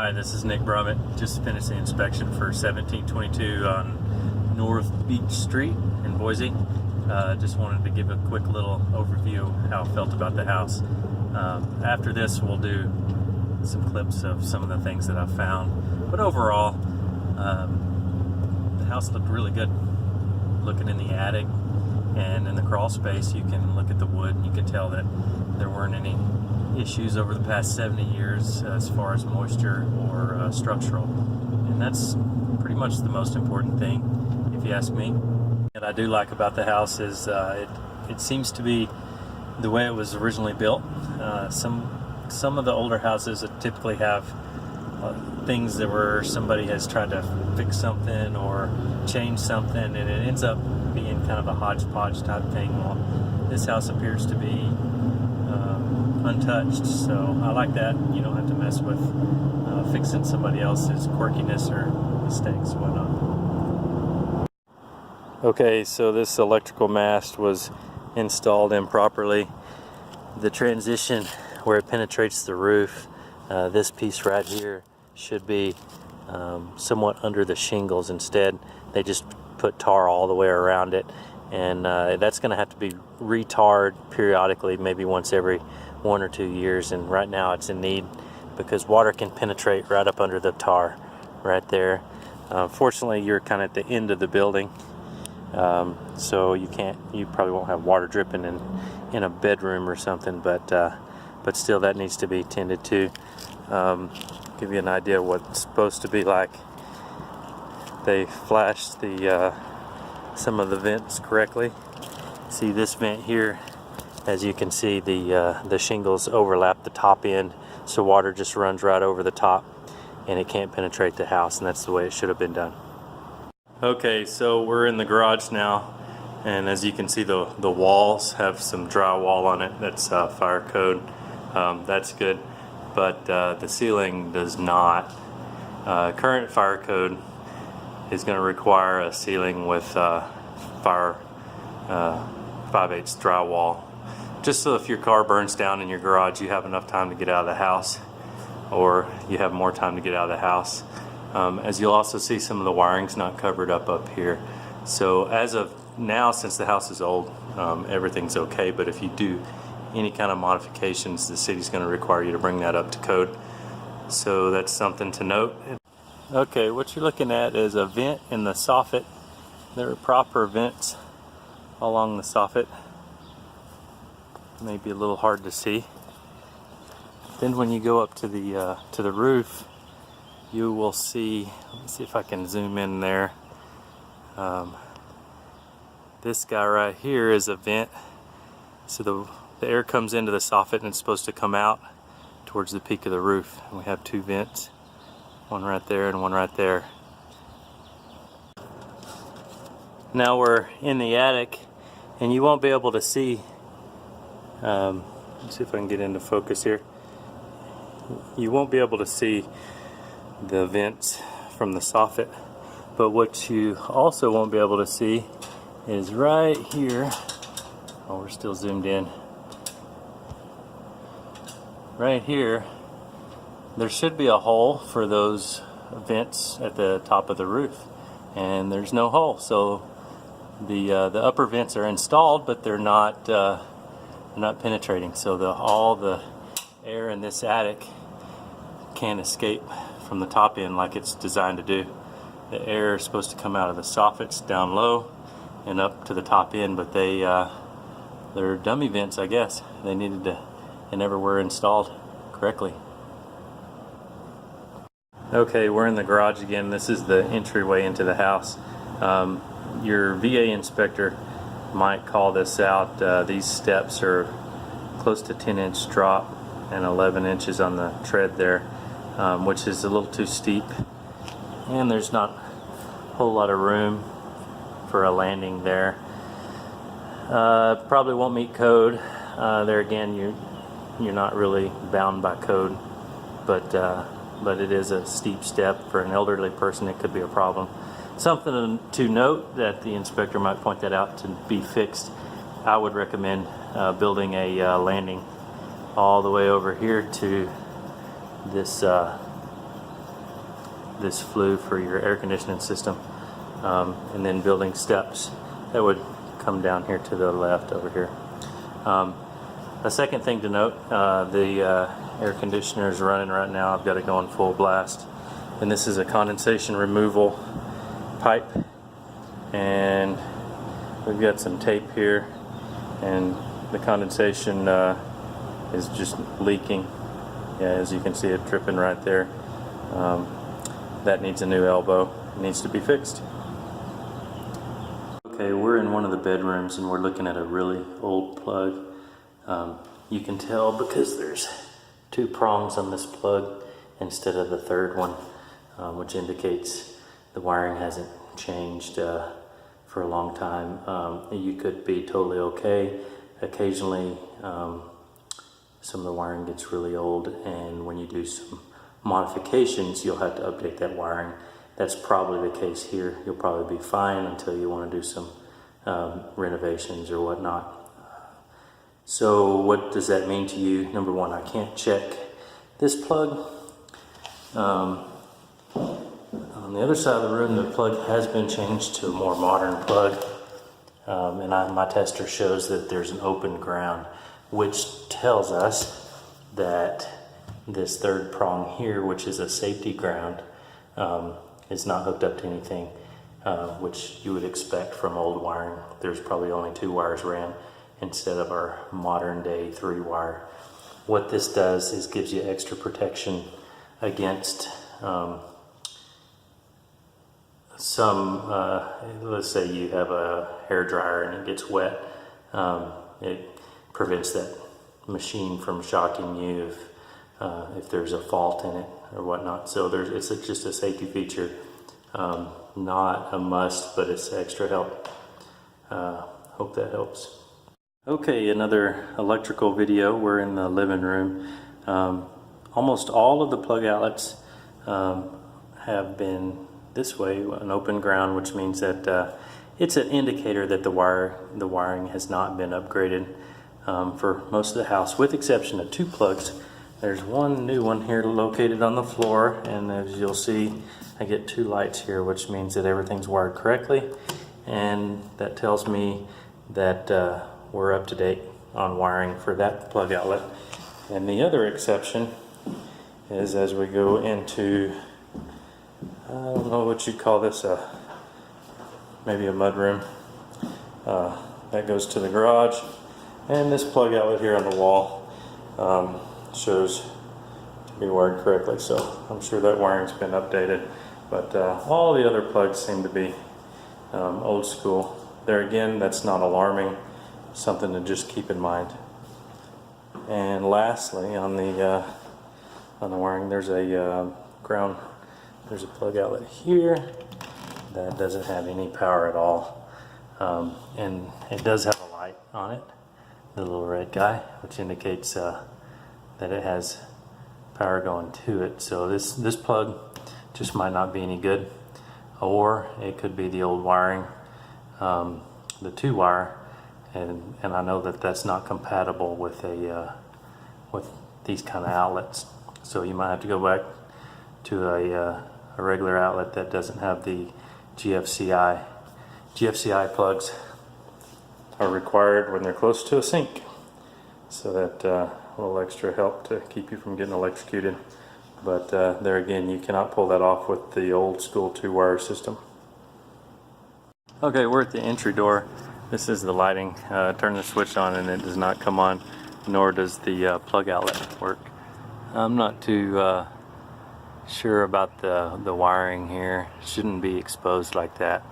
Hi, this is Nick Brummett. Just finished the inspection for 1722 on North Beach Street in Boise. Just wanted to give a quick little overview of how I felt about the house. After this, we'll do some clips of some of the things that I found. But overall, the house looked really good. Looking in the attic and in the crawl space, you can look at the wood and you can tell that there weren't any issues over the past 70 years as far as moisture or structural, and that's pretty much the most important thing if you ask me. What I do like about the house is it seems to be the way it was originally built. Some of the older houses that typically have things that where somebody has tried to fix something or change something and it ends up being kind of a hodgepodge type thing. Well, this house appears to be untouched, so I like that. You don't have to mess with fixing somebody else's quirkiness or mistakes, whatnot. Okay, so this electrical mast was installed improperly. The transition where it penetrates the roof, this piece right here should be somewhat under the shingles. Instead, they just put tar all the way around it, and that's going to have to be retarred periodically, maybe once every 1 or 2 years. And right now it's in need because water can penetrate right up under the tar right there. Fortunately, you're kind of at the end of the building, so you probably won't have water dripping in a bedroom or something, but still that needs to be tended to. Give you an idea of what it's supposed to be like. They flashed some of the vents correctly. See this vent here, as you can see, the shingles overlap the top end, so water just runs right over the top and it can't penetrate the house, and that's the way it should have been done. Okay, so we're in the garage now, and as you can see, the walls have some drywall on it. That's fire code. That's good, but the ceiling does not. Current fire code is going to require a ceiling with fire 5/8 drywall, just so if your car burns down in your garage, you have enough time to get out of the house, or you have more time to get out of the house. As you'll also see, some of the wiring's not covered up here. So as of now, since the house is old, everything's okay, but if you do any kind of modifications, the city's going to require you to bring that up to code. So that's something to note. Okay, what you're looking at is a vent in the soffit. There are proper vents along the soffit. Maybe a little hard to see. Then when you go up to the roof, you will see, let me see if I can zoom in there. This guy right here is a vent. So the air comes into the soffit and it's supposed to come out towards the peak of the roof. And we have two vents, one right there and one right there. Now we're in the attic, and you won't be able to see, let's see if I can get into focus here. You won't be able to see the vents from the soffit, but what you also won't be able to see is right here. Oh, we're still zoomed in. Right here, there should be a hole for those vents at the top of the roof, and there's no hole. So the upper vents are installed, but they're not penetrating. So all the air in this attic can't escape from the top end like it's designed to do. The air is supposed to come out of the soffits down low and up to the top end, but they're dummy vents, I guess. They never were installed correctly. Okay, we're in the garage again. This is the entryway into the house. Your VA inspector might call this out. These steps are close to 10-inch drop and 11 inches on the tread there, which is a little too steep, and there's not a whole lot of room for a landing there. Probably won't meet code. There again, you're not really bound by code, but it is a steep step. For an elderly person, it could be a problem. Something to note that the inspector might point that out to be fixed. I would recommend building a landing all the way over here to this this flue for your air conditioning system, and then building steps that would come down here to the left over here. A second thing to note, the air conditioner is running right now. I've got it going full blast, and this is a condensation removal pipe, and we've got some tape here, and the condensation is just leaking. Yeah, as you can see it dripping right there. That needs a new elbow. It needs to be fixed. Okay, we're in one of the bedrooms and we're looking at a really old plug. You can tell because there's 2 prongs on this plug instead of the third one, which indicates the wiring hasn't changed for a long time. You could be totally okay. Occasionally some of the wiring gets really old, and when you do some modifications you'll have to update that wiring. That's probably the case here. You'll probably be fine until you want to do some renovations or whatnot. So what does that mean to you? Number one, I can't check this plug. On the other side of the room, the plug has been changed to a more modern plug, and my tester shows that there's an open ground, which tells us that this third prong here, which is a safety ground, is not hooked up to anything, which you would expect from old wiring. There's probably only 2 wires ran instead of our modern day 3 wire. What this does is gives you extra protection against let's say you have a hair dryer and it gets wet. It prevents that machine from shocking you if there's a fault in it or whatnot. So it's just a safety feature, not a must, but it's extra help. Hope that helps. Okay, another electrical video. We're in the living room. Almost all of the plug outlets have been this way, an open ground, which means that it's an indicator that the wiring has not been upgraded for most of the house, with exception of 2 plugs. There's one new one here located on the floor, and as you'll see, I get 2 lights here, which means that everything's wired correctly, and that tells me that we're up to date on wiring for that plug outlet. And the other exception is as we go into, I don't know what you'd call this, maybe a mud room. That goes to the garage, and this plug outlet here on the wall shows to be wired correctly, so I'm sure that wiring's been updated. But all the other plugs seem to be old school. There again, that's not alarming, something to just keep in mind. And lastly, on the wiring, there's a there's a plug outlet here that doesn't have any power at all, and it does have a light on it, the little red guy, which indicates that it has power going to it. So this plug just might not be any good, or it could be the old wiring, the 2 wire, and I know that that's not compatible with with these kind of outlets. So you might have to go back to a regular outlet that doesn't have the GFCI. GFCI plugs are required when they're close to a sink, so that a little extra help to keep you from getting electrocuted. But there again, you cannot pull that off with the old school 2-wire system. Okay, we're at the entry door. This is the lighting. Turn the switch on and it does not come on, nor does the plug outlet work. I'm not too sure about the wiring here. Shouldn't be exposed like that.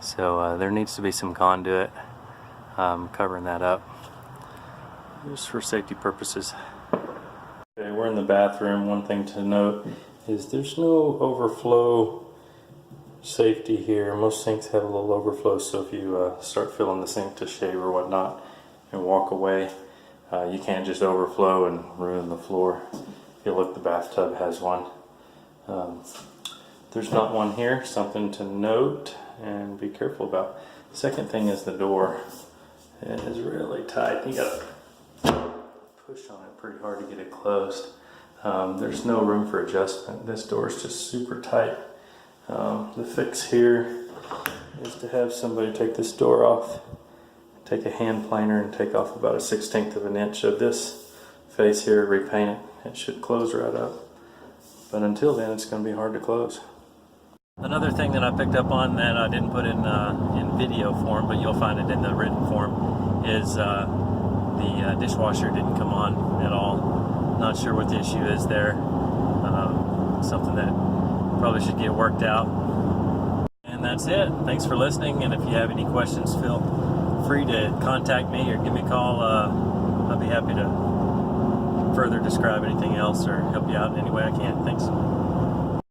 So there needs to be some conduit covering that up, just for safety purposes. Okay, we're in the bathroom. One thing to note is there's no overflow safety here. Most sinks have a little overflow, so if you start filling the sink to shave or whatnot and walk away, you can't just overflow and ruin the floor. If you look, the bathtub has one. There's not one here, something to note and be careful about. Second thing is the door. It is really tight. You gotta push on it pretty hard to get it closed. There's no room for adjustment. This door is just super tight. The fix here is to have somebody take this door off, take a hand planer and take off about a 1/16 of an inch of this face here, repaint it. It should close right up. But until then, it's going to be hard to close. Another thing that I picked up on that I didn't put in video form, but you'll find it in the written form, is the dishwasher didn't come on at all. Not sure what the issue is there. Something that probably should get worked out. And that's it. Thanks for listening, and if you have any questions, feel free to contact me or give me a call. I'll be happy to further describe anything else or help you out in any way I can. Thanks.